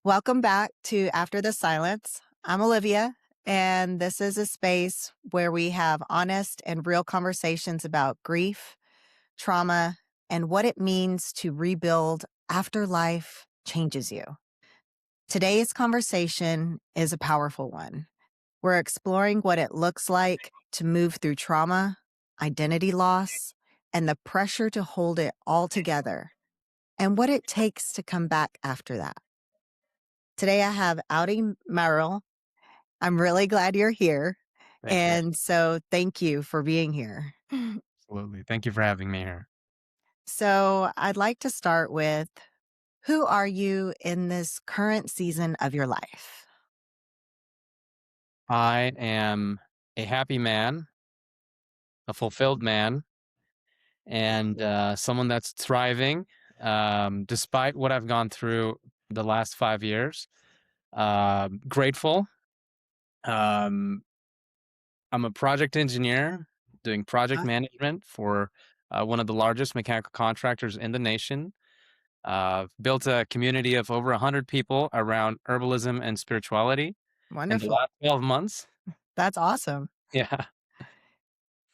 Welcome back to After the Silence. I'm Olivia, and this is a space where we have honest and real conversations about grief, trauma, and what it means to rebuild after life changes you. Today's conversation is a powerful one. We're exploring what it looks like to move through trauma, identity loss, and the pressure to hold it all together, and what it takes to come back after that. Today I have Adi Mairal. I'm really glad you're here. Thank you. And so thank you for being here. Absolutely. Thank you for having me here. So I'd like to start with, who are you in this current season of your life? I am a happy man, a fulfilled man, and someone that's thriving despite what I've gone through the last 5 years. Grateful. Um, I'm a project engineer doing project Uh, management for one of the largest mechanical contractors in the nation. Built a community of over 100 people around herbalism and spirituality in the Wonderful. last 12 months. That's awesome. Yeah.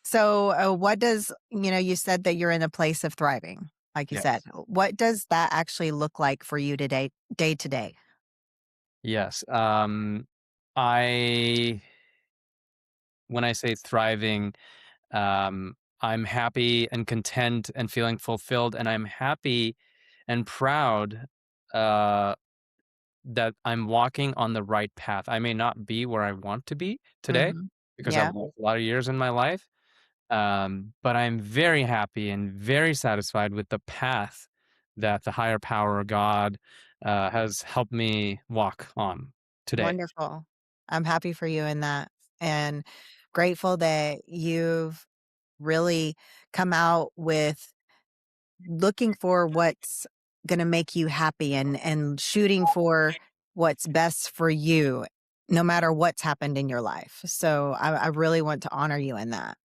So, what does, you said that you're in a place of thriving, like you said. Yes. What does that actually look like for you today, day to day? Yes. I when I say thriving, I'm happy and content and feeling fulfilled, and I'm happy and proud uh, that I'm walking on the right path. I may not be where I want to be today Hmm. because I've Yeah. lost a lot of years in my life, but I'm very happy and very satisfied with the path that the higher power, God, has helped me walk on today. Wonderful. I'm happy for you in that, and grateful that you've really come out with looking for what's gonna make you happy and shooting for what's best for you, no matter what's happened in your life. So I really want to honor you in that.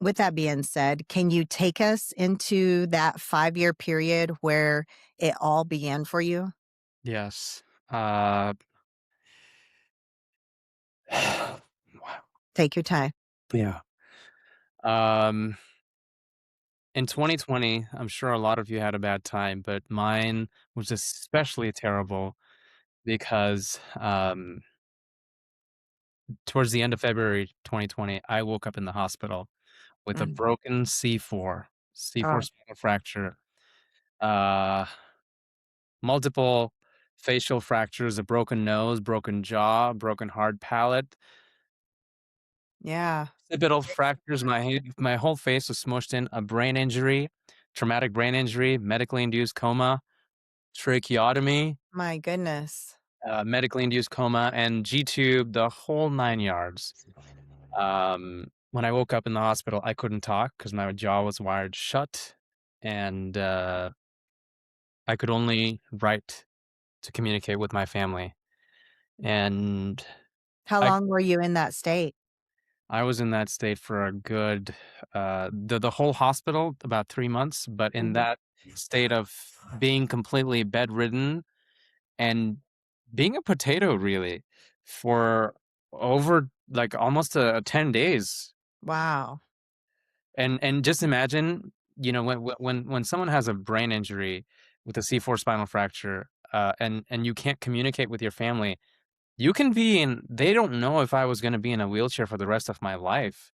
With that being said, can you take us into that 5-year period where it all began for you? Yes. Uh, wow. Take your time. Yeah. Um, in 2020, I'm sure a lot of you had a bad time, but mine was especially terrible because towards the end of February 2020, I woke up in the hospital with a Mm. broken C4 Oh, spinal fracture, uh, multiple facial fractures, a broken nose, broken jaw, broken hard palate, yeah. occipital fractures. My whole face was smushed in. A brain injury, traumatic brain injury, medically induced coma, tracheotomy, My goodness. medically induced coma, and G tube, the whole 9 yards. When I woke up in the hospital, I couldn't talk because my jaw was wired shut, and I could only write to communicate with my family. And How I long were you in that state? I was in that state for a good the whole hospital about 3 months, but in Mhm. that state of being completely bedridden and being a potato really for over like almost 10 days. Wow. And just imagine, when someone has a brain injury with a C4 spinal fracture, and you can't communicate with your family, you can be in they don't know if I was gonna be in a wheelchair for the rest of my life.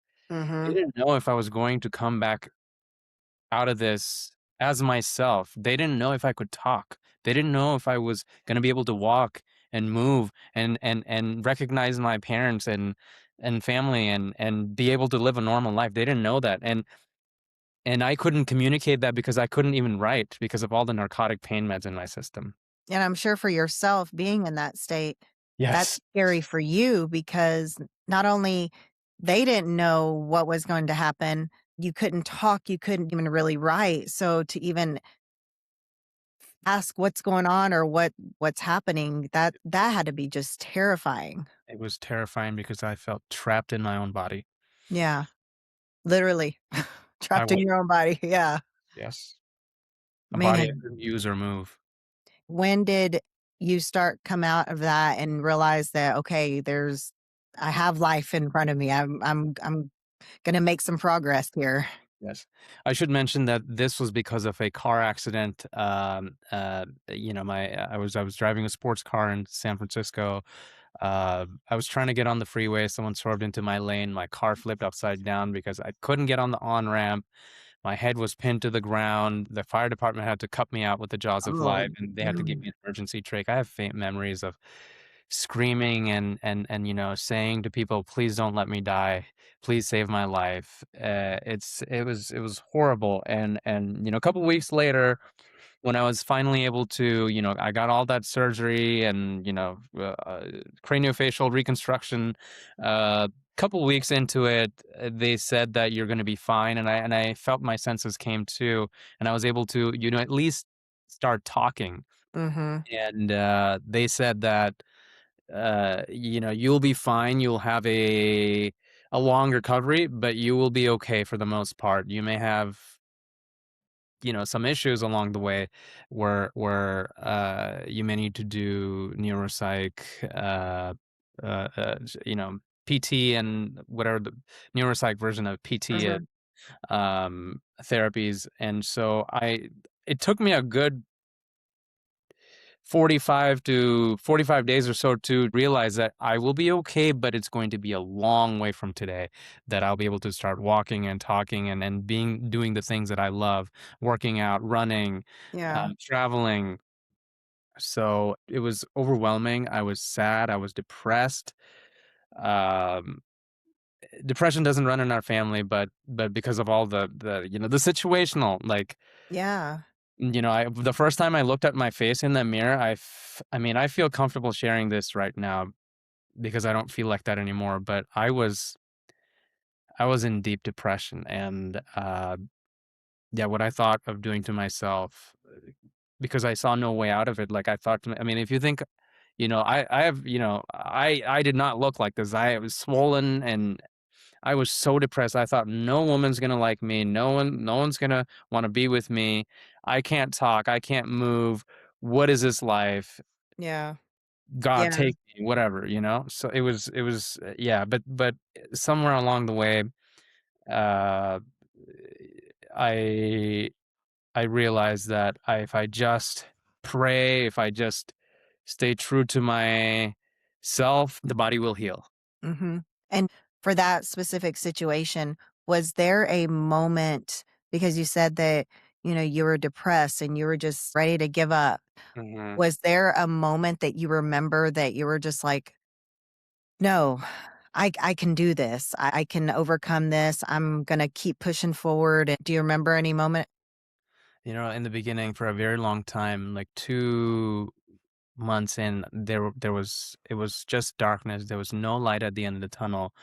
They Mhm. didn't know if I was going to come back out of this as myself. They didn't know if I could talk. They didn't know if I was gonna be able to walk and move and recognize my parents and family and be able to live a normal life. They didn't know that, and I couldn't communicate that because I couldn't even write because of all the narcotic pain meds in my system. And I'm sure for yourself being in that state, that's Yes. scary for you because not only they didn't know what was going to happen, you couldn't talk, you couldn't even really write. So to even ask what's going on or what's happening, that had to be just terrifying. It was terrifying because I felt trapped in my own body. Yeah, literally I trapped in was. your own body. Yeah. Yes. A body I Man, couldn't use or move. when did you start come out of that and realize that, okay, I have life in front of me. I'm gonna make some progress here. Yes. I should mention that this was because of a car accident. I was driving a sports car in San Francisco. I was trying to get on the freeway. Someone swerved into my lane. My car flipped upside down because I couldn't get on the on ramp. My head was pinned to the ground. The fire department had to cut me out with the jaws of Oh, life, and they had to give mm. me an emergency trach. I have faint memories of screaming and saying to people, "Please don't let me die. Please save my life." It was horrible. And a couple weeks later, when I was finally able to, I got all that surgery and craniofacial reconstruction. Couple weeks into it, they said that you're going to be fine, and I felt my senses came to, and I was able to, at least start talking. Mhm. And they said that you'll be fine. You'll have a long recovery, but you will be okay for the most part. You may have, some issues along the way where you may need to do neuropsych, PT and whatever the neuropsych version of PT is, Mhm. therapies. And so it took me a good 45 to 45 days or so to realize that I will be okay, but it's going to be a long way from today that I'll be able to start walking and talking and doing the things that I love, working out, running, Yeah. traveling. So it was overwhelming. I was sad. I was depressed. Um, Depression doesn't run in our family, but because of all the situational, like, Yeah. the first time I looked at my face in the mirror, I mean, I feel comfortable sharing this right now because I don't feel like that anymore. But I was in deep depression, and yeah, what I thought of doing to myself, because I saw no way out of it. Like I thought, I mean, if you think, I have, I did not look like this. I was swollen and I was so depressed. I thought no woman's gonna like me. No one's gonna want to be with me. I can't talk. I can't move. What is this life? Yeah. God Yeah. take me, whatever, So it was yeah, but somewhere along the way, uh, I I realized that if I just pray, if I just stay true to myself, the body will heal. Mhm. And for that specific situation, was there a moment because you said that, you were depressed and you were just ready to give up. Mhm. Was there a moment that you remember that you were just like, "No, I can do this. I can overcome this. I'm gonna keep pushing forward." And do you remember any moment? In the beginning, for a very long time, like 2 months in, it was just darkness. There was no light at the end of the tunnel.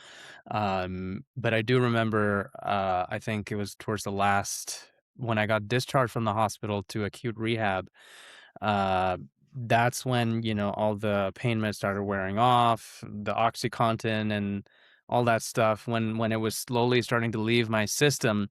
But I do remember, I think it was towards the last, when I got discharged from the hospital to acute rehab. Uh, that's when, all the pain meds started wearing off, the OxyContin and all that stuff. When it was slowly starting to leave my system,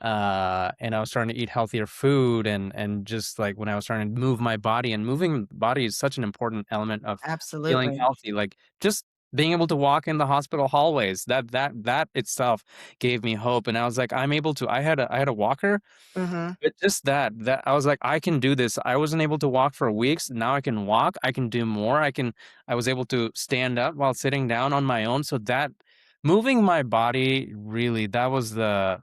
and I was starting to eat healthier food, and just like when I was starting to move my body, and moving the body is such an important element of feeling Absolutely. healthy. Like just being able to walk in the hospital hallways, that itself gave me hope. And I was like, I'm able to. I had a walker, Mhm. but just that I was like, I can do this. I wasn't able to walk for weeks. Now I can walk. I can do more. I was able to stand up while sitting down on my own. So that moving my body, really, that was the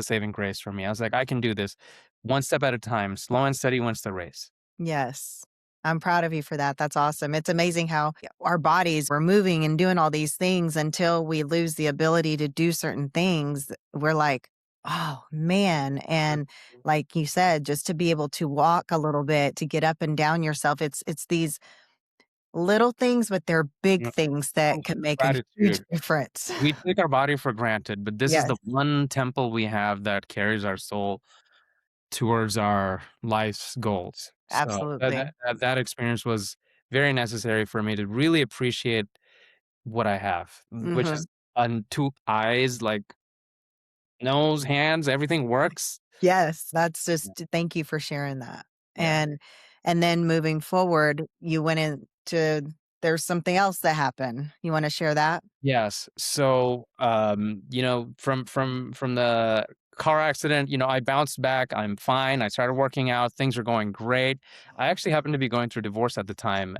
saving grace for me. I was like, I can do this one step at a time. Slow and steady wins the race. Yes. I'm proud of you for that. That's awesome. It's amazing how our bodies we're moving and doing all these things until we lose the ability to do certain things. We're like, "Oh, man." And like you said, just to be able to walk a little bit, to get up and down yourself, it's these little things, but they're big Mm, things oh, that can make a huge gratitude. difference. We take our body for granted, but this is Yes, the one temple we have that carries our soul towards our life's goals. So absolutely. that experience was very necessary for me to really appreciate what I have, which Mhm. is on 2 eyes, like nose, hands, everything works. Yes, that's Yeah. just thank you for sharing that. Yeah. And then moving forward, you went into there's something else that happened. You wanna share that? Yes. So, from the car accident, I bounced back. I'm fine. I started working out. Things are going great. I actually happened to be going through divorce at the time.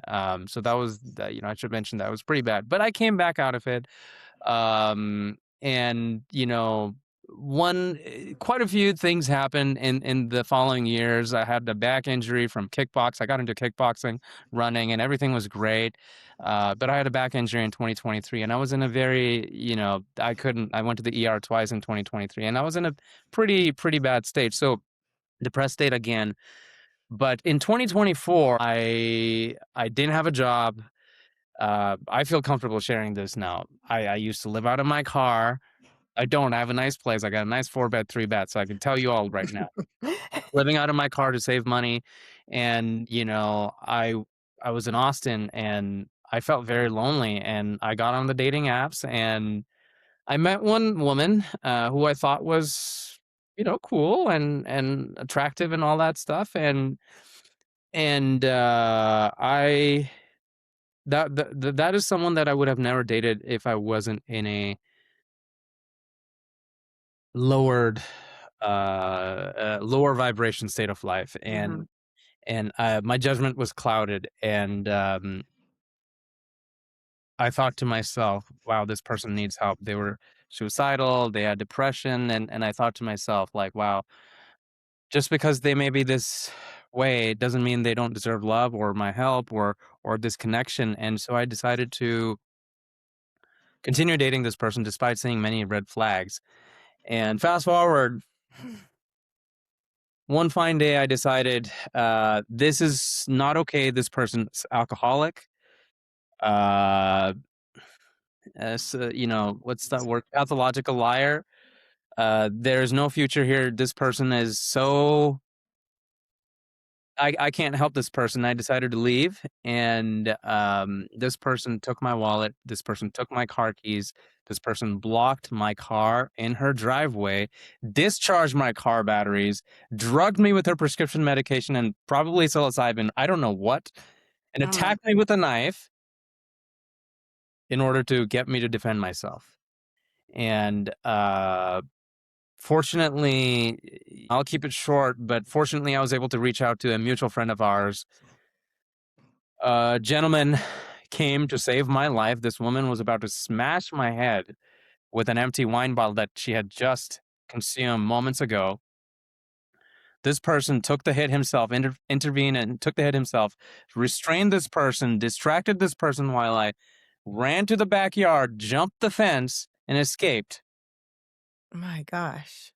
So that was, I should mention that was pretty bad, but I came back out of it. And quite a few things happened in the following years. I had a back injury from kickbox. I got into kickboxing, running, and everything was great. But I had a back injury in 2023, and I was in a very, I went to the ER twice in 2023, and I was in a pretty bad state. So depressed state again. But in 2024, I didn't have a job. I feel comfortable sharing this now. I used to live out of my car. I don't. I have a nice place. I got a nice 4 bed, 3 bath, so I can tell you all right now. Living out of my car to save money, and I was in Austin, and I felt very lonely, and I got on the dating apps, and I met one woman who I thought was cool and attractive and all that stuff, and I that is someone that I would have never dated if I wasn't in a lowered lower vibration state of life, Mhm. and my judgment was clouded, and I thought to myself, wow, this person needs help. They were suicidal, they had depression, and I thought to myself, like, wow, just because they may be this way doesn't mean they don't deserve love or my help or this connection. And so I decided to continue dating this person despite seeing many red flags. And fast forward, one fine day, I decided this is not okay. This person's alcoholic. Uh, what's that word? Pathological liar. There's no future here. This person is so I can't help this person. I decided to leave, and this person took my wallet. This person took my car keys. This person blocked my car in her driveway, discharged my car batteries, drugged me with her prescription medication and probably psilocybin. I don't know what, and Oh my attacked me with a knife in order to get me to defend myself. And fortunately, I'll keep it short, but fortunately, I was able to reach out to a mutual friend of ours. A gentleman came to save my life. This woman was about to smash my head with an empty wine bottle that she had just consumed moments ago. This person took the hit himself, intervened and took the hit himself, restrained this person, distracted this person while I ran to the backyard, jumped the fence, and escaped. my gosh.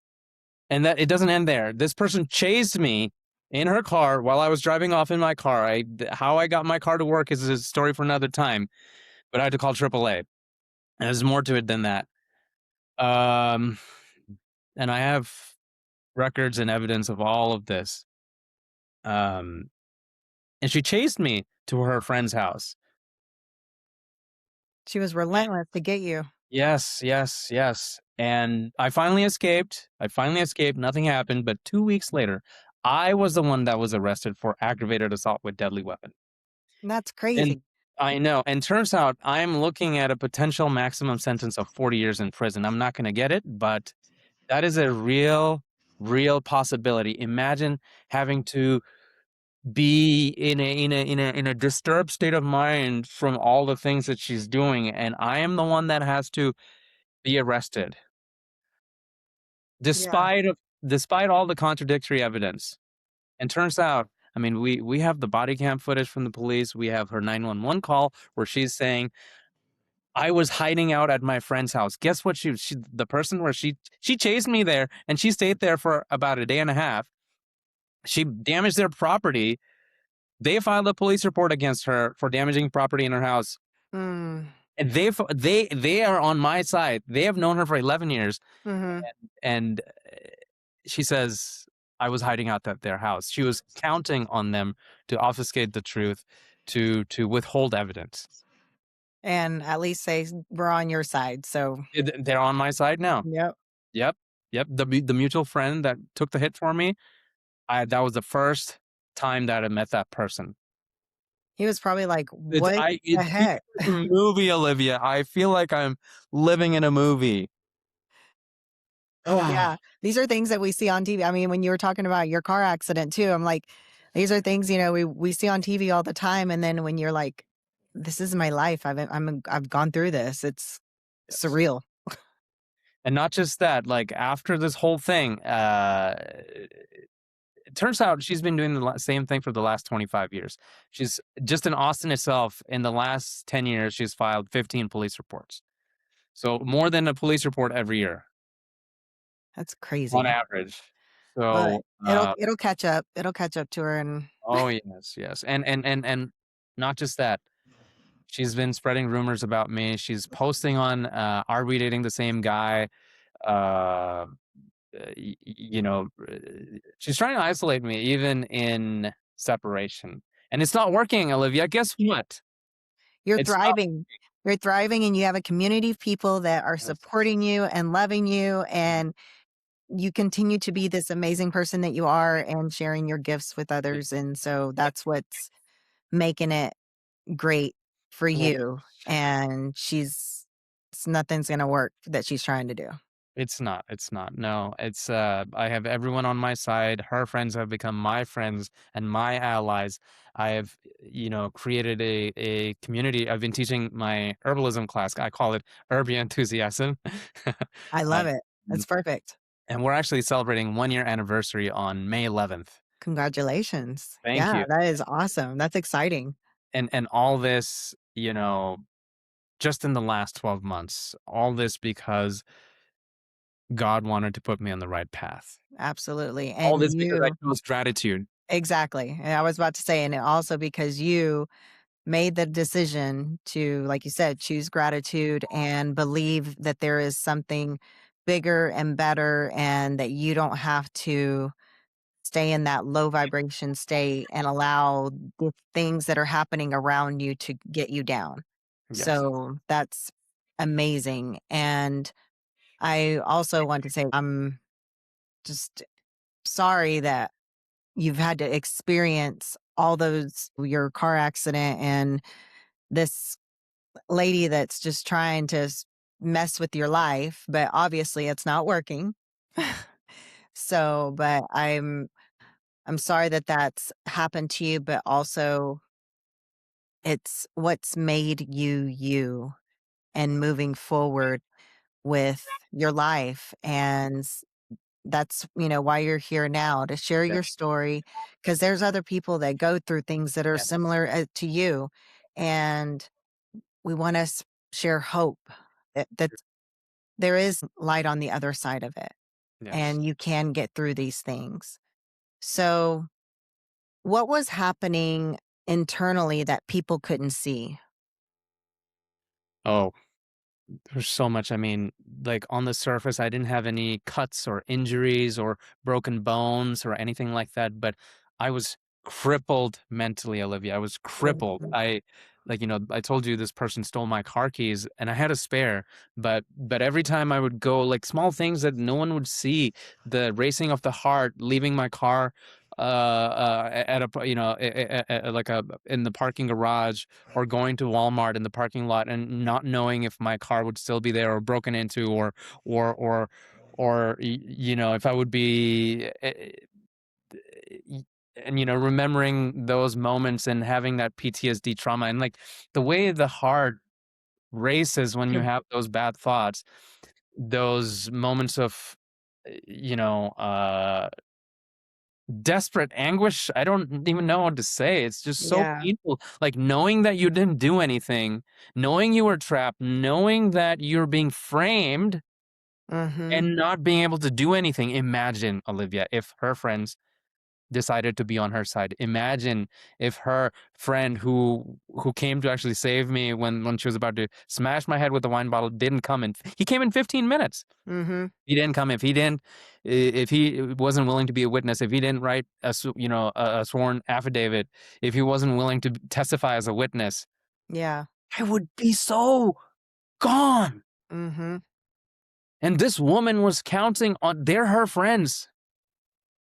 And that it doesn't end there. This person chased me in her car while I was driving off in my car. How I got my car to work is a story for another time, but I had to call AAA. And there's more to it than that. Um, and I have records and evidence of all of this. Um, and she chased me to her friend's house. She was relentless to get you. Yes, yes, yes. And I finally escaped. Nothing happened. But 2 weeks later, I was the one that was arrested for aggravated assault with deadly weapon. That's And crazy. I know. And turns out I'm looking at a potential maximum sentence of 40 years in prison. I'm not going to get it, but that is a real possibility. Imagine having to be in a disturbed state of mind from all the things that she's doing, and I am the one that has to be arrested Yeah. despite of despite all the contradictory evidence. And turns out, I mean, we have the body cam footage from the police. We have her 911 call where she's saying, "I was hiding out at my friend's house." Guess what? She the person where she chased me there, and she stayed there for about a day and a half. She damaged their property. They filed a police report against her for damaging property in her house, Mm. and they are on my side. They have known her for 11 years, Mhm. and she says I was hiding out at their house. She was counting on them to obfuscate the truth, to withhold evidence. And at least they were on your side, so They're on my side now. yep. Yep, yep. The mutual friend that took the hit for me. That was the first time that I met that person. He was probably like, It's "What I the it feels heck?" like a movie, Olivia. I feel like I'm living in a movie. Yeah, these are things that we see on TV. I mean, when you were talking about your car accident too, I'm like, these are things, we see on TV all the time, and then when you're like, "This is my life. I've gone through this." It's Yes. surreal. And not just that, like, after this whole thing, it turns out she's been doing the same thing for the last 25 years. She's just in Austin itself, in the last 10 years, she's filed 15 police reports. So more than a police report every year That's on crazy. average. But So, it'll catch up. It'll catch up to her, and oh yes, yes. And not just that. She's been spreading rumors about me. She's posting on are we dating the same guy? Uh she's trying to isolate me even in separation. And it's not working, Olivia. Guess what? you're It's not. thriving. You're thriving, and you have a community of people that are Yes. supporting you and loving you, and you continue to be this amazing person that you are and sharing your gifts with others, and so that's what's making it great for Well, you, and nothing's gonna work that she's trying to do. it's not. It's not. No, it's I have everyone on my side. Her friends have become my friends and my allies. I have, created a community. I've been teaching my herbalism class. I call it Herbia Enthusiasm. I uh, love it. That's perfect. and we're actually celebrating 1 year anniversary on May 11th. Congratulations. Thank Yeah, you. that is awesome. That's exciting. And all this, just in the last 12 months, all this because God wanted to put me on the right path. Absolutely, All and this because I you chose gratitude. exactly, and I was about to say, and also because you made the decision to, like you said, choose gratitude and believe that there is something bigger and better, and that you don't have to stay in that low vibration state and allow the things that are happening around you to get you down. Yes. So that's amazing. And I also want to say I'm just sorry that you've had to experience all those your car accident and this lady that's just trying to mess with your life, but obviously it's not working. So, but I'm sorry that that's happened to you, but also it's what's made you you and moving forward with your life. And that's, why you're here now to share Yes. your story because there's other people that go through things that are Yes. similar to you. And we want to share hope that there is light on the other side of it Yes. and you can get through these things. So, what was happening internally that people couldn't see? Oh, there's so much. I mean, like on the surface, I didn't have any cuts or injuries or broken bones or anything like that, but I was crippled mentally, Olivia. I was crippled. Mhm. I told you this person stole my car keys and I had a spare, but every time I would go, like small things that no one would see, the racing of the heart, leaving my car at a like a in the parking garage, or going to Walmart in the parking lot and not knowing if my car would still be there or broken into, or or if I would be y- and remembering those moments and having that PTSD trauma, and like the way the heart races when you have those bad thoughts, those moments of you know desperate anguish. I don't even know what to say. It's just so Yeah. painful. Like knowing that you didn't do anything, knowing you were trapped, knowing that you're being framed Mhm. and not being able to do anything. Imagine, Olivia, if her friends decided to be on her side. Imagine if her friend who came to actually save me when she was about to smash my head with the wine bottle didn't come in. He came in 15 minutes. Mhm. He didn't come. If he wasn't willing to be a witness, if he didn't write a sworn affidavit, if he wasn't willing to testify as a witness, Yeah. I would be so gone. Mhm. And this woman was counting on, they're her friends.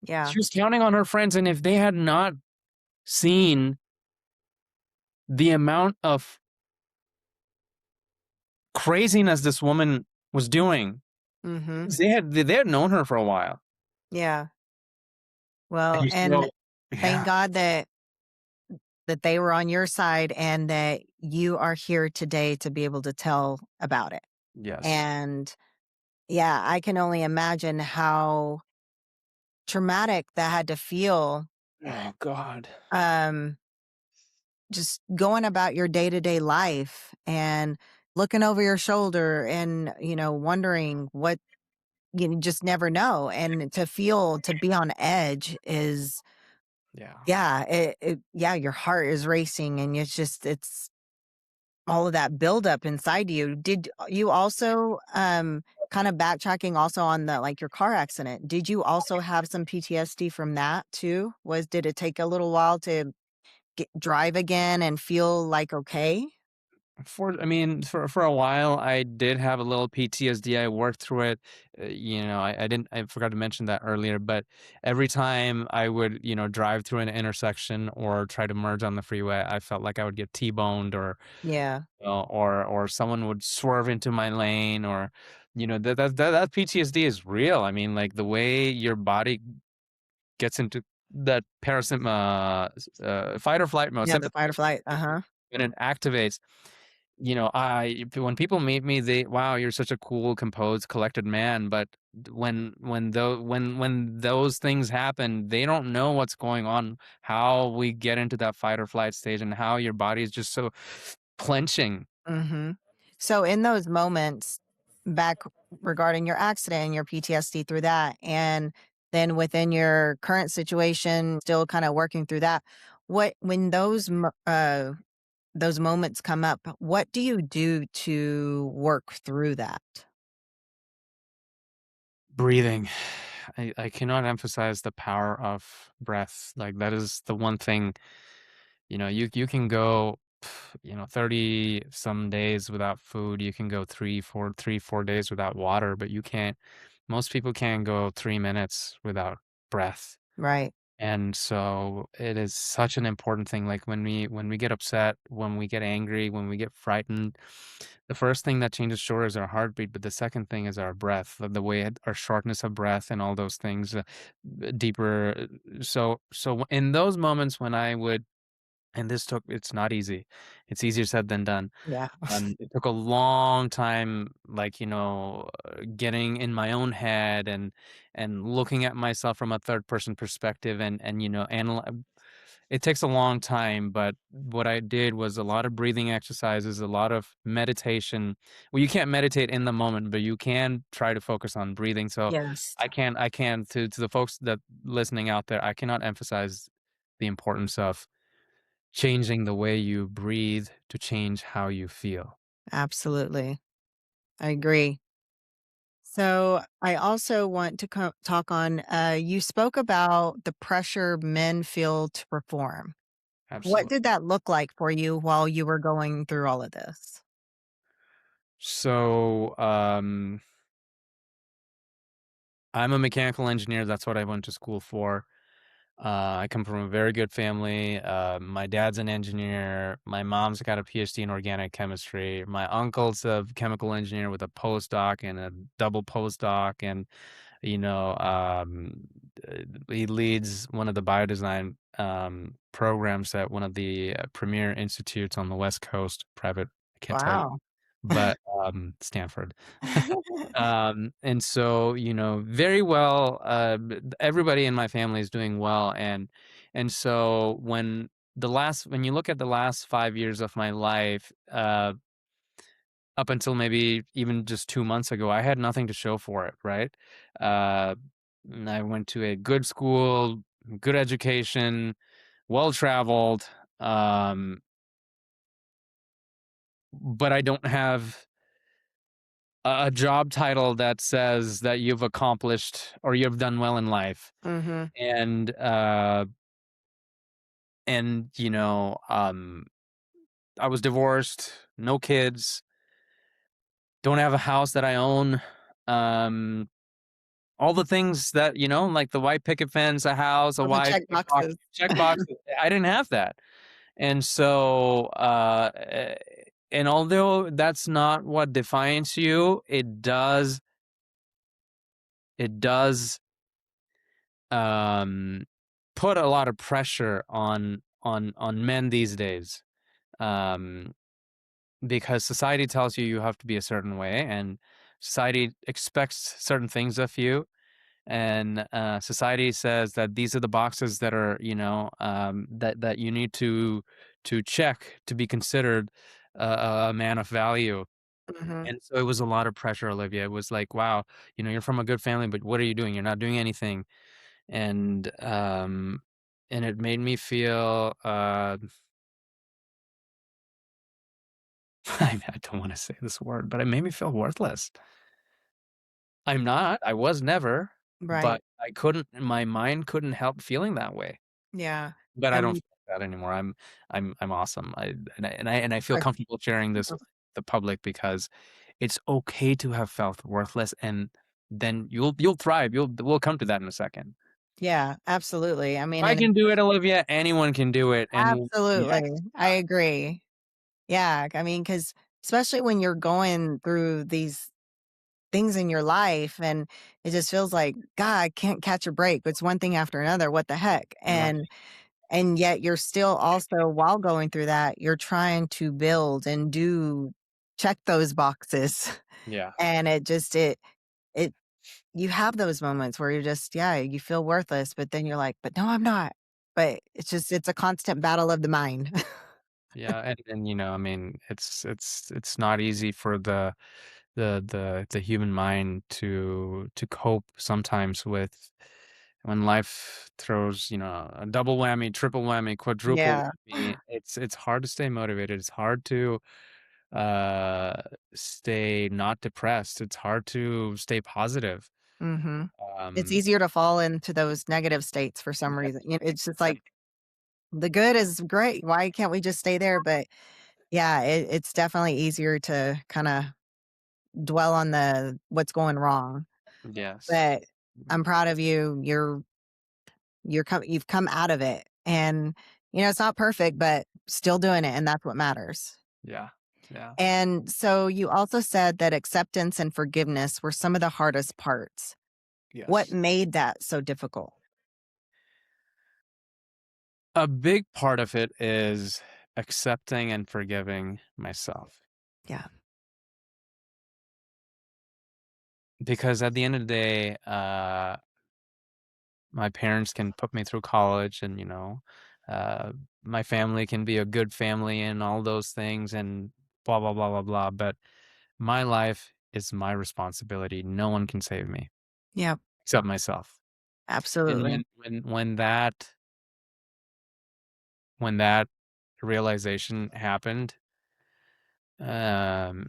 Yeah. She was counting on her friends, and if they had not seeing the amount of craziness this woman was doing. Mhm. They had known her for a while. Yeah. Well, And and so thank yeah. God that they were on your side and that you are here today to be able to tell about it. Yes. And yeah, I can only imagine how traumatic that had to feel, Oh god. um, just going about your day-to-day life and looking over your shoulder and, wondering what you just never know. And to be on edge is, Yeah. yeah, yeah, your heart is racing and it's all of that buildup inside you. Did you also, kind of backtracking also on like your car accident, did you also have some PTSD from that too? Did it take a little while to drive again and feel like okay? For a while, I did have a little PTSD. I worked through it. I didn't. I forgot to mention that earlier. But every time I would, drive through an intersection or try to merge on the freeway, I felt like I would get T-boned, or Yeah. or someone would swerve into my lane, or that PTSD is real. I mean, like the way your body gets into that fight or flight mode, Yeah, the sympathetic fight or flight. Uh-huh. when it activates. When people meet me, wow, you're such a cool, composed, collected man. But when those things happen, they don't know what's going on, how we get into that fight or flight stage, and how your body is just so clenching. Mhm. So in those moments back regarding your accident and your PTSD through that, and then within your current situation, still kind of working through that, what when those moments come up, what do you do to work through that? Breathing. I cannot emphasize the power of breath. Like that is the one thing, you can go 30 some days without food. You can go 3 4 days without water, but you can't most people can't go 3 minutes without breath. Right. And so it is such an important thing. Like when we get upset, when we get angry, when we get frightened, the first thing that changes sure is our heartbeat, but the second thing is our breath, our shortness of breath and all those things, deeper. So in those moments when I would, and it's not easy. It's easier said than done. Yeah. It took a long time, like, getting in my own head and looking at myself from a third person perspective, and it takes a long time. But what I did was a lot of breathing exercises, a lot of meditation. Well, you can't meditate in the moment, but you can try to focus on breathing. So Yes. I can to the folks that listening out there, I cannot emphasize the importance of changing the way you breathe to change how you feel. Absolutely. I agree. So I also want to talk on, you spoke about the pressure men feel to perform. What Absolutely. did that look like for you while you were going through all of this? So, I'm a mechanical engineer. That's what I went to school for. I come from a very good family. My dad's an engineer. My mom's got a PhD in organic chemistry. My uncle's a chemical engineer with a postdoc and a double postdoc, and he leads one of the biodesign programs at one of the premier institutes on the West Coast. Private, I can't tell you, Wow. but Stanford. And so, very well, everybody in my family is doing well. And so when you look at the last 5 years of my life, up until maybe even just 2 months ago, I had nothing to show for it, right? Uh, I went to a good school, good education, well traveled, um, but I don't have a job title that says that you've accomplished or you've done well in life. Mhm. And I was divorced, no kids, don't have a house that I own. Um all the things that, like the white picket fence, a house, a All the wife, check a box, boxes. check box. I didn't have that. And so, and although that's not what defines you, it does um, put a lot of pressure on men these days, um, because society tells you you have to be a certain way, and society expects certain things of you, and society says that these are the boxes that are, that you need to check to be considered a man of value. Mhm. And so it was a lot of pressure, Olivia. It was like, wow, you're from a good family, but what are you doing? You're not doing anything. And it made me feel I don't want to say this word, but it made me feel worthless. I'm not. I was never, Right. but my mind couldn't help feeling that way. Yeah. But I don't And feel like that anymore. I'm awesome. I feel right. comfortable sharing this with the public because it's okay to have felt worthless, and then you'll thrive. We'll come to that in a second. Yeah, absolutely. I mean, I and can do it, Olivia. Anyone can do it. And yes, absolutely. I agree. Yeah, I mean, because especially when you're going through these things in your life and it just feels like, God, I can't catch a break. It's one thing after another. What the heck? right. And yet you're still also, while going through that, you're trying to build and do check those boxes. Yeah. And it you have those moments where you're just, yeah, you feel worthless, but then you're like, but no, I'm not. But it's a constant battle of the mind. Yeah, and I mean, it's not easy for the human mind to cope sometimes with when life throws, a double whammy, triple whammy, quadruple Yeah. whammy. It's hard to stay motivated. It's hard to uh stay not depressed. It's hard to stay positive. Mhm. It's Um easier to fall into those negative states for some reason. It's just like the good is great. Why can't we just stay there? But yeah, it's definitely easier to kind of dwell on the what's going wrong. yes. But I'm proud of you. You've come out of it, and it's not perfect, but still doing it, and that's what matters. Yeah. Yeah. And so you also said that acceptance and forgiveness were some of the hardest parts. What Yes. made that so difficult? A big part of it is accepting and forgiving myself. Yeah. Because at the end of the day, my parents can put me through college, and, uh, my family can be a good family and all those things and blah, blah, blah, blah, blah. But my life is my responsibility. No one can save me Yeah, except myself. And absolutely. when that realization happened, um,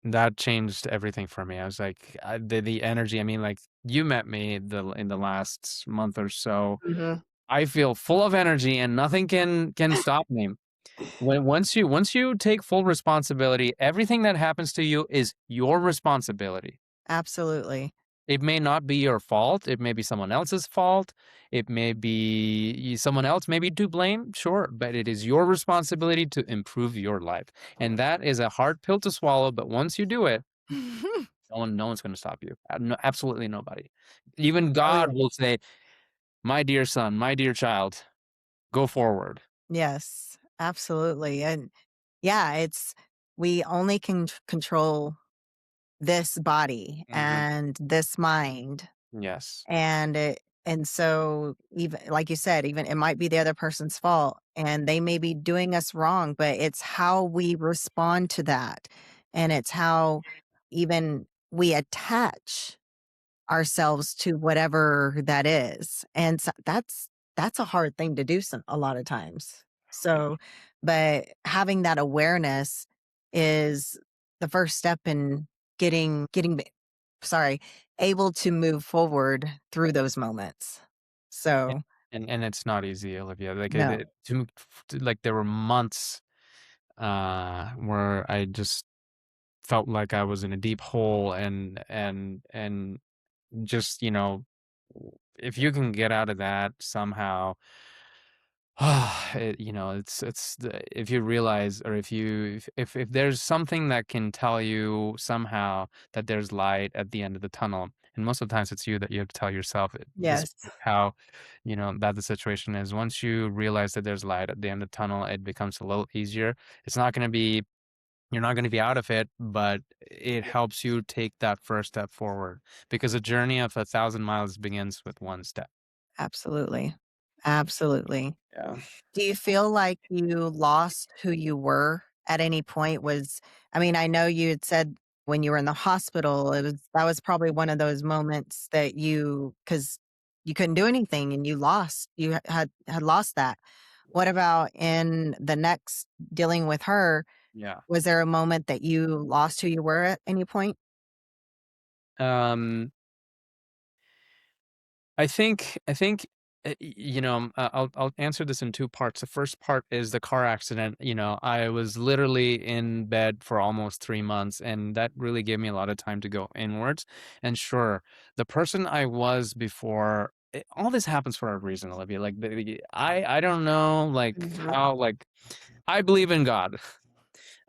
that changed everything for me. I was like, the energy. I mean, like, you met me in the last month or so. Mhm. I feel full of energy, and nothing can stop me. Once you take full responsibility, everything that happens to you is your responsibility. Absolutely. It may not be your fault. It may be someone else's fault. It may be someone else may be to blame, sure, but it is your responsibility to improve your life. And that is a hard pill to swallow, but once you do it, no one's going to stop you. No, absolutely nobody. Even Oh, God yeah. will say, "My dear son, my dear child, go forward." Yes, absolutely, and yeah, it's we only can control this body Mhm. and this mind, Yes. and so even like you said, even it might be the other person's fault, and they may be doing us wrong, but it's how we respond to that, and it's how even we attach ourselves to whatever that is, and so that's a hard thing to do a lot of times. Yeah. So, but having that awareness is the first step in sorry, able to move forward through those moments. And So, and it's not easy, Olivia. Like, no. like, there were months where I just felt like I was in a deep hole, and just, if you can get out of that somehow, if you realize, or if there's something that can tell you somehow that there's light at the end of the tunnel, and most of the times it's you that you have to tell yourself, Yes, despite how, bad the situation is. Once you realize that there's light at the end of the tunnel, it becomes a little easier. It's not going to be You're not going to be out of it, but it helps you take that first step forward, because a journey of 1,000 miles begins with one step. absolutely. Absolutely. Yeah. Do you feel like you lost who you were at any point? I mean, I know you had said when you were in the hospital, that was probably one of those moments that because you couldn't do anything and you had lost that. What about in the next dealing with her? Yeah. Was there a moment that you lost who you were at any point? Um, I think I'll answer this in two parts. The first part is the car accident. I was literally in bed for almost 3 months, and that really gave me a lot of time to go inwards. And sure, the person I was before, all this happens for a reason, Olivia. Like, I don't know, like, Mhm. how, like, I believe in God.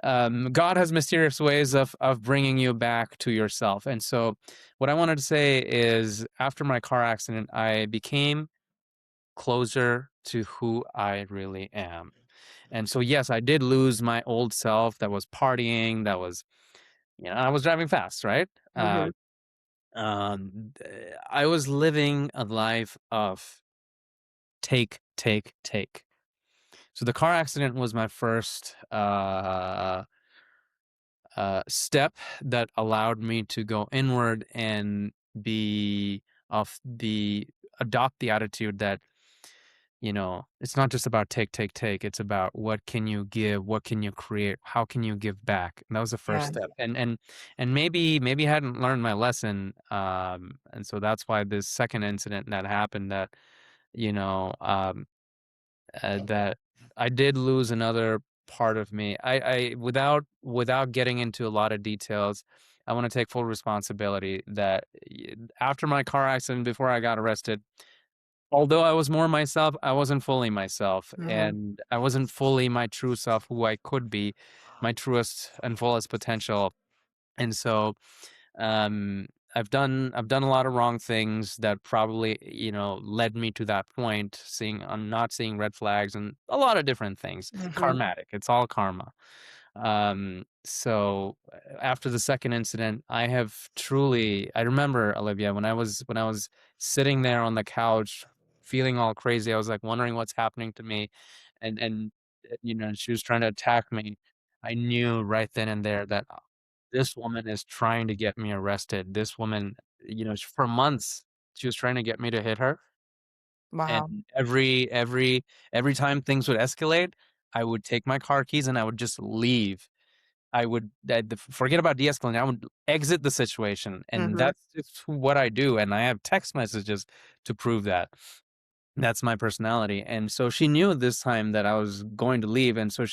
God has mysterious ways of bringing you back to yourself. And so, what I wanted to say is, after my car accident, I became closer to who I really am. And so, yes, I did lose my old self that was partying, I was driving fast, right? Mhm. I was living a life of take, take, take. So the car accident was my first step that allowed me to go inward and be of the adopt the attitude that, it's not just about take, take, take. It's about what can you give, what can you create, how can you give back. And that was the first Yeah. step. And maybe I hadn't learned my lesson. And so that's why this second incident that happened, you know um that I did lose another part of me. Without getting into a lot of details, I want to take full responsibility that, after my car accident, before I got arrested, although I was more myself, I wasn't fully myself, Mhm. and I wasn't fully my true self, who I could be, my truest and fullest potential. And so, um, I've done a lot of wrong things that probably, led me to that point, I'm not seeing red flags and a lot of different things. Mhm. Karmatic. It's all karma. So, after the second incident, I remember, Olivia, when I was sitting there on the couch feeling all crazy. I was like wondering what's happening to me, and she was trying to attack me. I knew right then and there that, this woman is trying to get me arrested. This woman, for months, she was trying to get me to hit her. Wow. And every time things would escalate, I would take my car keys and I would just leave. Forget about de-escalating. I would exit the situation, and Mhm. that's just what I do. And I have text messages to prove that. That's my personality. And so she knew this time that I was going to leave. And so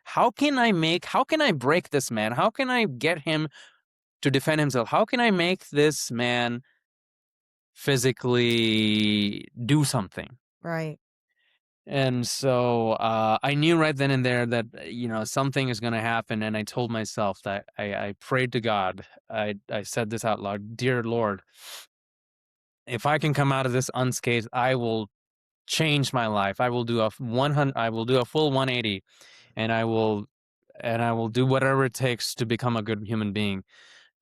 how can I break this man? How can I get him to defend himself? How can I make this man physically do something? Right. And so, I knew right then and there that, something is going to happen. And I told myself that, I prayed to God. I said this out loud: Dear Lord, if I can come out of this unscathed, I will change my life. I will do a full 180, and I will do whatever it takes to become a good human being,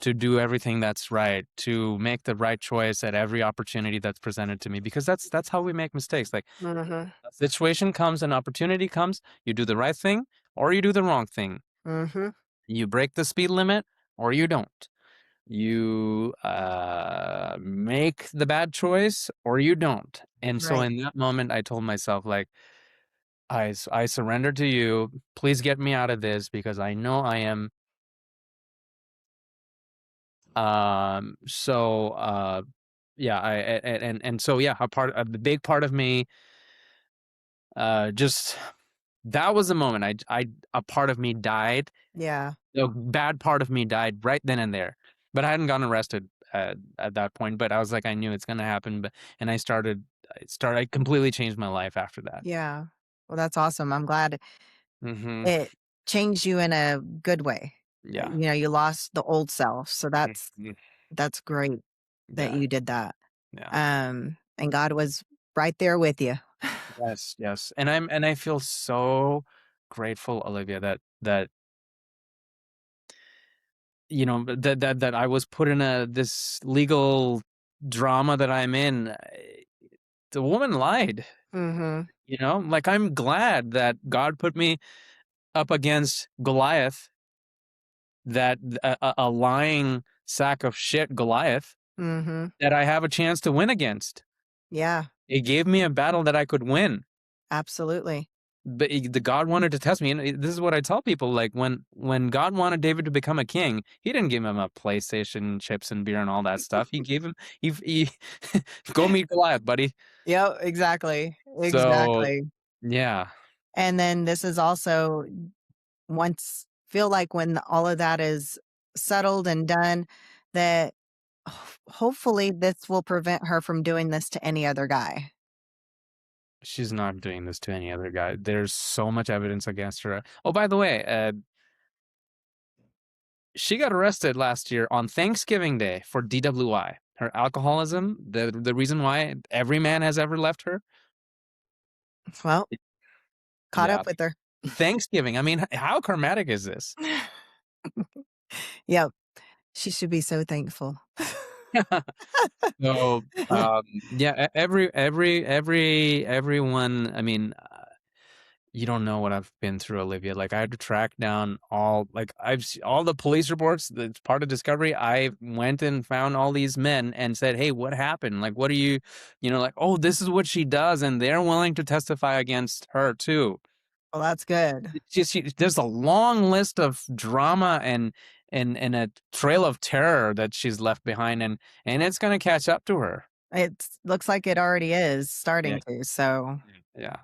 to do everything that's right, to make the right choice at every opportunity that's presented to me, because that's how we make mistakes. Like, Mhm. a situation comes, an opportunity comes, you do the right thing or you do the wrong thing. Mhm. You break the speed limit or you don't. You make the bad choice or you don't. And so, Right. in that moment, I told myself, like, I surrender to you. Please get me out of this, because I know I am. So, yeah, and so, yeah, a big part of me, just that was the moment a part of me died. Yeah. A bad part of me died right then and there, but I hadn't gotten arrested at that point, but I was like, I knew it's gonna happen, but and I completely changed my life after that. Yeah. Well, that's awesome. I'm glad Mhm. it changed you in a good way. Yeah. You lost the old self, so Mhm. that's great that Yeah. you did that. Yeah. And God was right there with you. Yes, yes, and I feel so grateful, Olivia, that that I was put in this legal drama that I'm in. The woman lied, Mhm. like I'm glad that God put me up against Goliath, that a lying sack of shit Goliath Mhm. that I have a chance to win against. Yeah, It gave me a battle that I could win. absolutely. But the God wanted to test me, and this is what I tell people: like when God wanted David to become a king, He didn't give him a PlayStation, chips, and beer, and all that stuff. He gave him he go meet Goliath, buddy. Yep, exactly. So Exactly. yeah, And then this is also once feel like when all of that is settled and done, that hopefully this will prevent her from doing this to any other guy. she's not doing this to any other guy. There's so much evidence against her. Oh, by the way, she got arrested last year on Thanksgiving Day for DWI. Her alcoholism, the reason why every man has ever left her. Well, caught Yeah, up with her. Thanksgiving. I mean, how karmatic is this? Yep. She should be so thankful. So, yeah, everyone. I mean, you don't know what I've been through, Olivia. Like, I had to track down all the police reports. That's part of discovery. I went and found all these men and said, "Hey, what happened? Like, what are you, like, oh, this is what she does," and they're willing to testify against her too. Well, that's good. There's a long list of drama and a trail of terror that she's left behind, and it's gonna catch up to her. It looks like it already is Yeah. starting to. So, Yeah.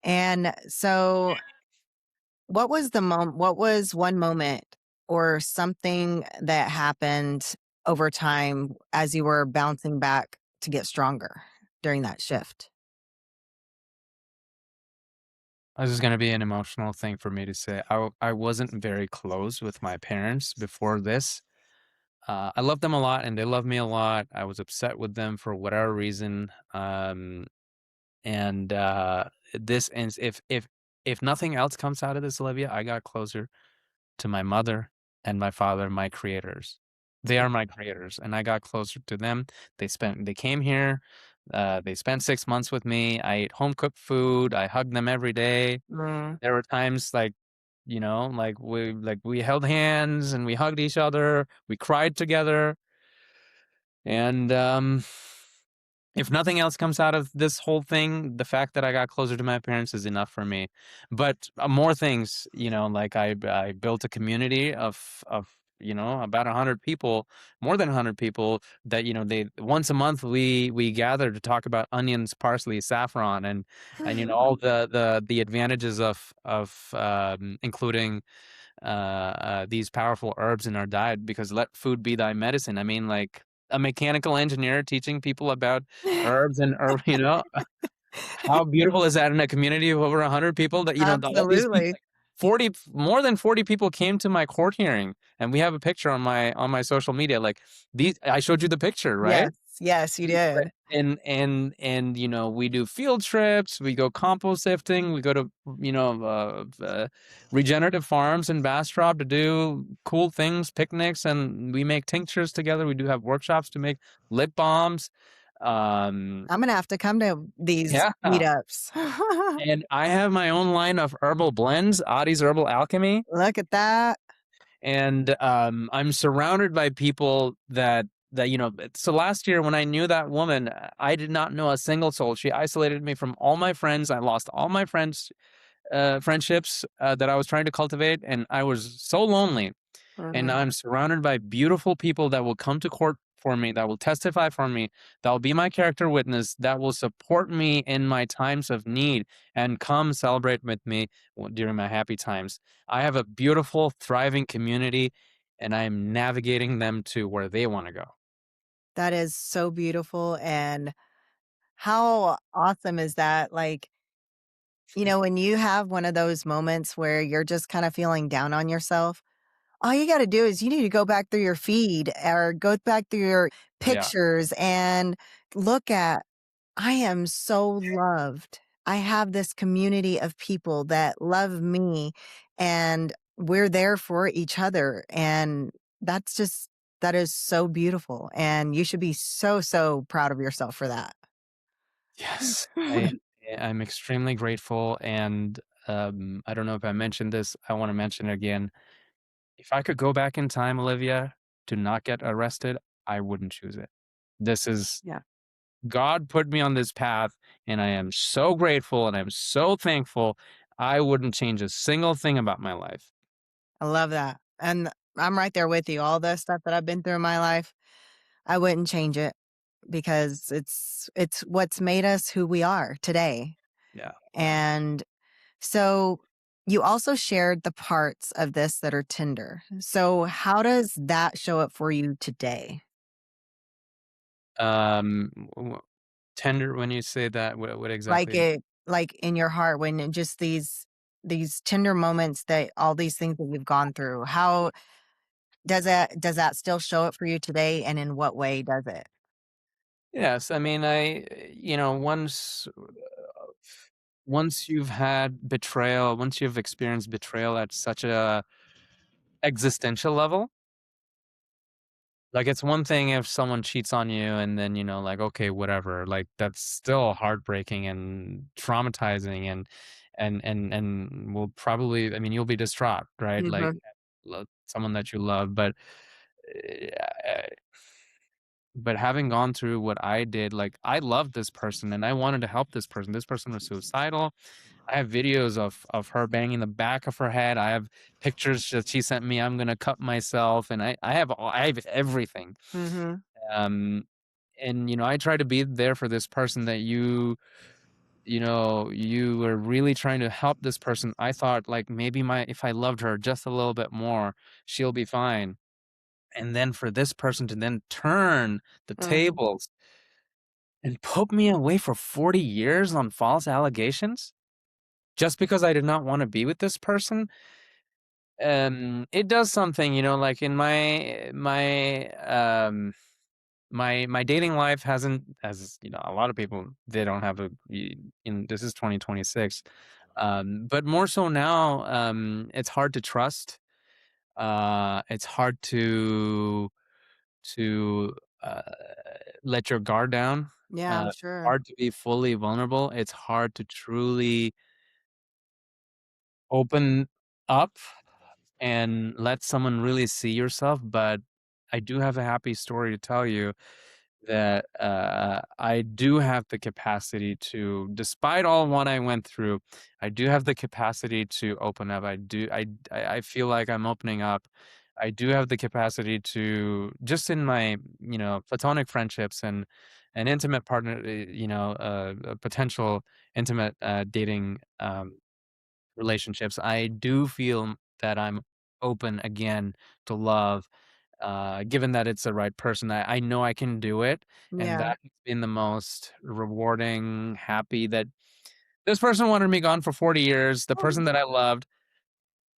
and so what was one moment or something that happened over time as you were bouncing back to get stronger during that shift? This is gonna be an emotional thing for me to say. I wasn't very close with my parents before this. I love them a lot, and they love me a lot. I was upset with them for whatever reason, and this ends. If nothing else comes out of this, Olivia, I got closer to my mother and my father, my creators. They are my creators, and I got closer to them. They came here. They spent 6 months with me. I ate home cooked food. I hugged them every day. Mm, There were times like, we held hands and we hugged each other. We cried together. And if nothing else comes out of this whole thing, the fact that I got closer to my parents is enough for me. But more things, like I built a community of about 100 people, more than 100 people that they once a month we gather to talk about onions, parsley, saffron, and all the advantages of including these powerful herbs in our diet, because let food be thy medicine. I mean, like a mechanical engineer teaching people about herbs and herb, how beautiful is that in a community of over 100 people that, all these people, absolutely. like 40, more than 40 people came to my court hearing, and we have a picture on my social media. Like I showed you the picture, right? Yes, yes, you did. And we do field trips, we go compost sifting, we go to regenerative farms in Bastrop to do cool things, picnics, and we make tinctures together. We do have workshops to make lip balms. um I'm gonna have to come to these yeah, meetups. and I have my own line of herbal blends, Adi's Herbal Alchemy. Look at that. And I'm surrounded by people so last year when I knew that woman, I did not know a single soul. She isolated me from all my friends. I lost all my friendships that I was trying to cultivate, and I was so lonely. And Mhm. I'm surrounded by beautiful people that will come to court for me, that will testify for me, that will be my character witness, that will support me in my times of need and come celebrate with me during my happy times. I have a beautiful, thriving community, and I am navigating them to where they want to go. That is so beautiful, and how awesome is that? Like, when you have one of those moments where you're just kinda feeling down on yourself, all you gotta do is you need to go back through your feed or go back through your Yeah. pictures and look at, "I am so loved. I have this community of people that love me, and we're there for each other," and that is so beautiful, and you should be so, so proud of yourself for that. Yes. I'm extremely grateful, and, I don't know if I mentioned this, I wanna mention it again. If I could go back in time, Olivia, to not get arrested, I wouldn't choose it. This is Yeah. God put me on this path, and I am so grateful, and I'm so thankful. I wouldn't change a single thing about my life. I love that, and I'm right there with you. All the stuff that I've been through in my life, I wouldn't change it because it's what's made us who we are today, Yeah, yeah. and so you also shared the parts of this that are tender. So how does that show up for you today? W Tender when you say that, what Like exactly? like in your heart when just these tender moments that all these things that you've gone through, how does that still show up for you today, and in what way does it? Yes, I mean, once you've had betrayal, once you've experienced betrayal at such a existential level, like, it's one thing if someone cheats on you and then, like, okay, whatever, like, that's still heartbreaking and traumatizing and will probably I mean, you'll be distraught, right? Like, Mhm, someone that you love, uh, but having gone through what I did, like, I loved this person and I wanted to help this person. This person was suicidal. I have videos of her banging the back of her head. I have pictures that she sent me. I'm gonna cut myself, and I have everything. mhm, Um, and I try to be there for this person that you were really trying to help this person. I thought like maybe my if I loved her just a little bit more, she'll be fine. And then for this person to then turn the mhm. tables and put me away for 40 years on false allegations just because I did not want to be with this person, it does something, like in my dating life hasn't, as a lot of people, they don't have this is 2026, but more so now, it's hard to trust, it's hard to uh, let your guard down, Yeah, I'm sure. hard to be fully vulnerable, it's hard to truly open up and let someone really see yourself. But I do have a happy story to tell you that I do have the capacity to, despite all what I went through, I do have the capacity to open up. I feel like I'm opening up. I do have the capacity to, just in my platonic friendships and intimate partner, potential intimate dating relationships, I do feel that I'm open again to love, given that it's the right person. I know I can do it, and Yeah. that has been the most rewarding, happy that this person wanted me gone for 40 years, the person that I loved.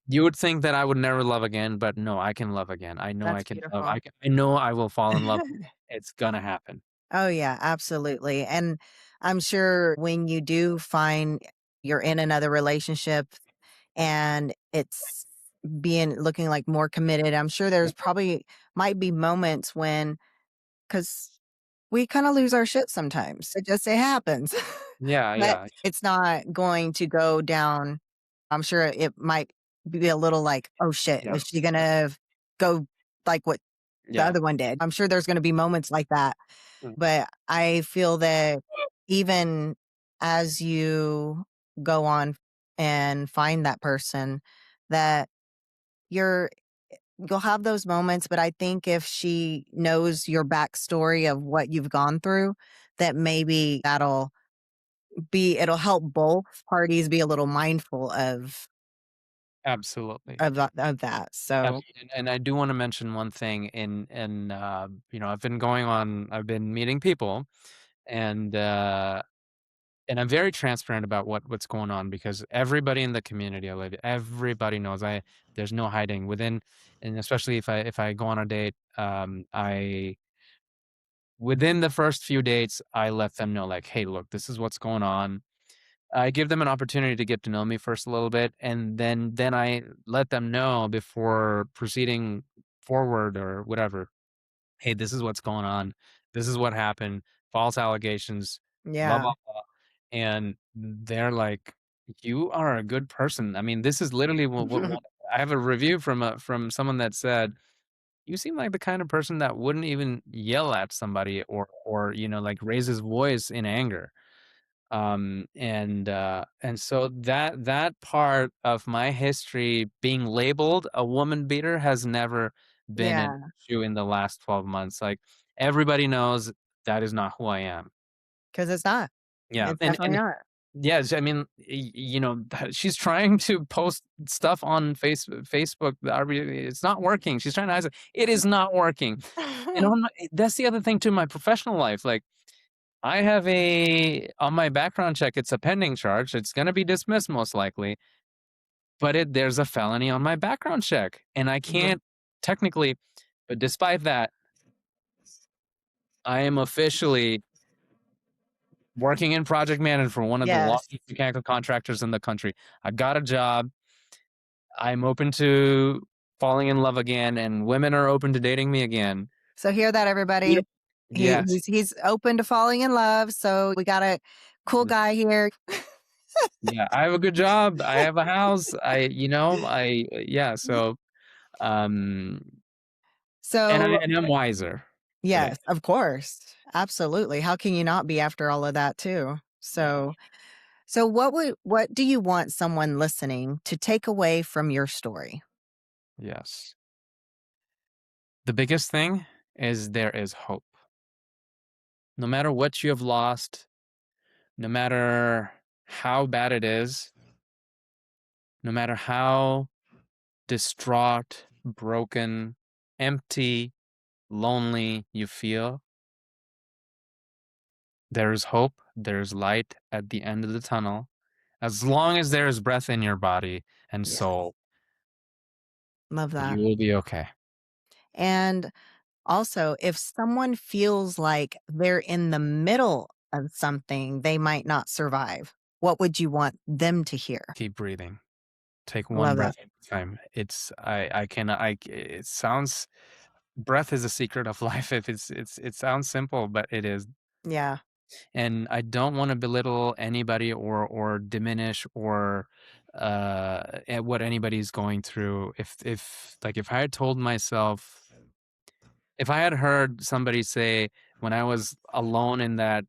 You would think that I would never love again, but no, I can love again. I know I That's can love. I beautiful. can, I know I will fall in love. It's gonna happen. Oh, yeah, absolutely, and I'm sure when you do find you're in another relationship and it's looking like more committed, I'm sure there's probably might be moments when, because we kinda lose our shit sometimes. It happens. Yeah, But yeah, it's not going to go down. I'm sure it might be a little like, "Oh, shit, yeah, is she gonna go like what the yeah. other one did?" I'm sure there's gonna be moments like that, Mm. but I feel that even as you go on and find that person, that you're you'll have those moments, but I think if she knows your backstory of what you've gone through, that maybe it'll help both parties be a little mindful of Absolutely. of that. So Absolutely, and I do wanna mention one thing I've been meeting people, and, uh and I'm very transparent about what's going on because everybody in the community I live everybody knows there's no hiding within, and especially if I go on a date, I within the first few dates, I let them know like, "Hey, look, this is what's going on." I give them an opportunity to get to know me first a little bit, and then I let them know before proceeding forward or whatever, "Hey, this is what's going on. This is what happened. False allegations, blah, yeah. blah, blah." And they're like, "You are a good person." I mean, this is literally what I have a review from someone that said, "You seem like the kind of person that wouldn't even yell at somebody or, like, raise his voice in anger." And so that part of my history being labeled a woman beater has never been an Yeah, issue in the last 12 months. Like, everybody knows that is not who I am. because it's not. Yeah, It's definitely and not. yes, I mean, she's trying to post stuff on Facebook. It's not working. She's trying to hide it. It is not working. And that's the other thing too. My professional life, like I have on my background check, it's a pending charge. It's going to be dismissed most likely, but there's a felony on my background check, and I Mhm. can't technically. But despite that, I am officially working in project management for one of the Yes. largest mechanical contractors in the country. I've got a job. I'm open to falling in love again, and women are open to dating me again. So hear that, everybody. Yep. Yes. He's open to falling in love, so we got a cool guy here. Yeah, I have a good job. I have a house. Yeah. So, um, So, and I'm wiser today. yes, of course. Absolutely. How can you not be after all of that too? Yeah. So what do you want someone listening to take away from your story? Yes. The biggest thing is there is hope. No matter what you have lost, no matter how bad it is, no matter how distraught, broken, empty, lonely you feel, there is hope, there is light at the end of the tunnel. As long as there is breath in your body and Yeah, soul, love that. you will be okay. And also, if someone feels like they're in the middle of something, they might not survive. What would you want them to hear? Keep breathing. Take I one love that. breath at a time. I cannot, it sounds, breath is a secret of life. If it sounds simple, but it is. Yeah, And I don't want to belittle anybody or diminish or at what anybody's going through. If I had told myself, if I had heard somebody say when I was alone in that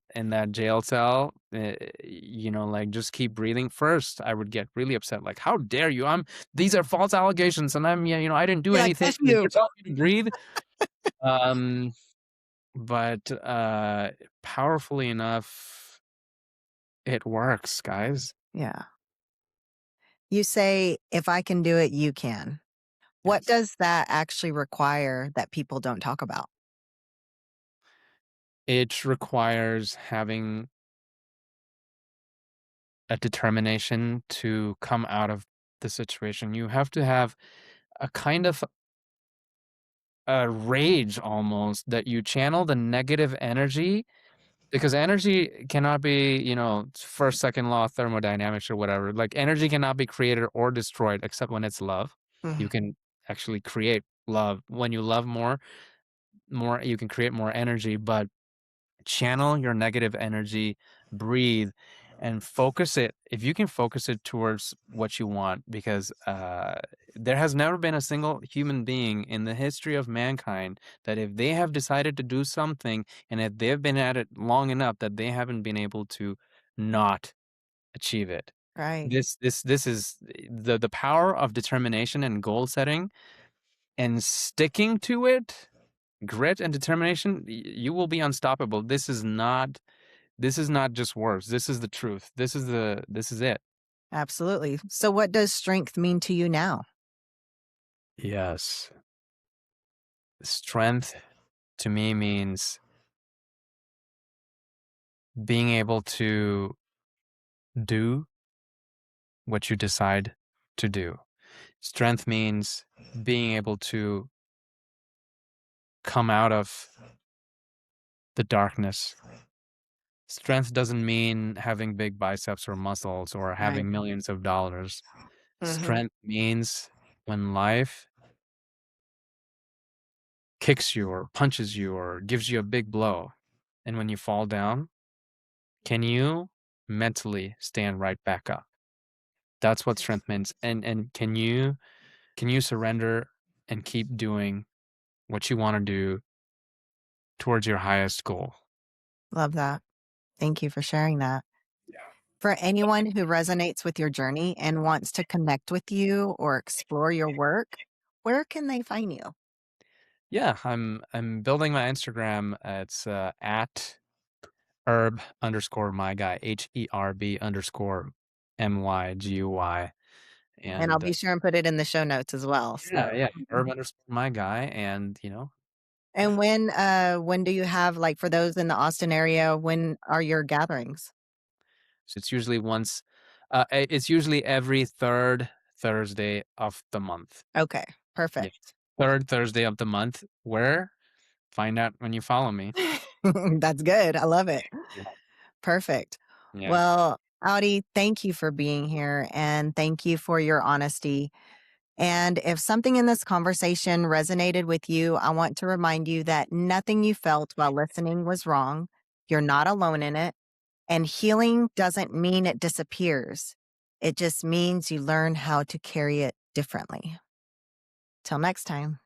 jail cell, like, just keep breathing first, I would get really upset. Like, how dare you? These are false allegations, and I didn't do be like, anything. "F And you." you're telling me to breathe. Um, but powerfully enough, it works, guys. Yeah. You say, "If I can do it, you can." What Yes. does that actually require that people don't talk about? It requires having a determination to come out of the situation. You have to have a kind of a rage almost that you channel the negative energy, because energy cannot be, first, second law of thermodynamics or whatever. Like, energy cannot be created or destroyed except when it's love. You Mhm. can actually create love. When you love more you can create more energy, but channel your negative energy, breathe, and focus it. If you can focus it towards what you want, because there has never been a single human being in the history of mankind that if they have decided to do something and if they've been at it long enough that they haven't been able to not achieve it. Right, This is the power of determination and goal setting and sticking to it. Grit and determination, you will be unstoppable. This is not just words. This is the truth. This is it. Absolutely. So, what does strength mean to you now? Yes. Strength to me means being able to do what you decide to do. Strength means being able to come out of the darkness. Strength doesn't mean having big biceps or muscles or Right. having millions of dollars. Hmm. Strength means when life kicks you or punches you or gives you a big blow, and when you fall down, can you mentally stand right back up? That's what strength means. And can you surrender and keep doing what you wanna do towards your highest goal? Love that. Thank you for sharing that. For anyone who resonates with your journey and wants to connect with you or explore your work, where can they find you? Yeah, I'm building my Instagram. It's, at herb_my guy, HERB_MYGUY, And I'll and, be sure and put it in the show notes as well. yeah, So, yeah, herb_my guy, and, and when do you have, like, for those in the Austin area, when are your gatherings? so it's usually every 3rd Thursday of the month. Okay, Yeah, perfect. 3rd Thursday of the month. Where? Find out when you follow me. That's good. I love it. Yeah. Perfect. Yeah. Well, Audi, thank you for being here and thank you for your honesty. And if something in this conversation resonated with you, I want to remind you that nothing you felt while listening was wrong. You're not alone in it. And healing doesn't mean it disappears, it just means you learn how to carry it differently. Till next time.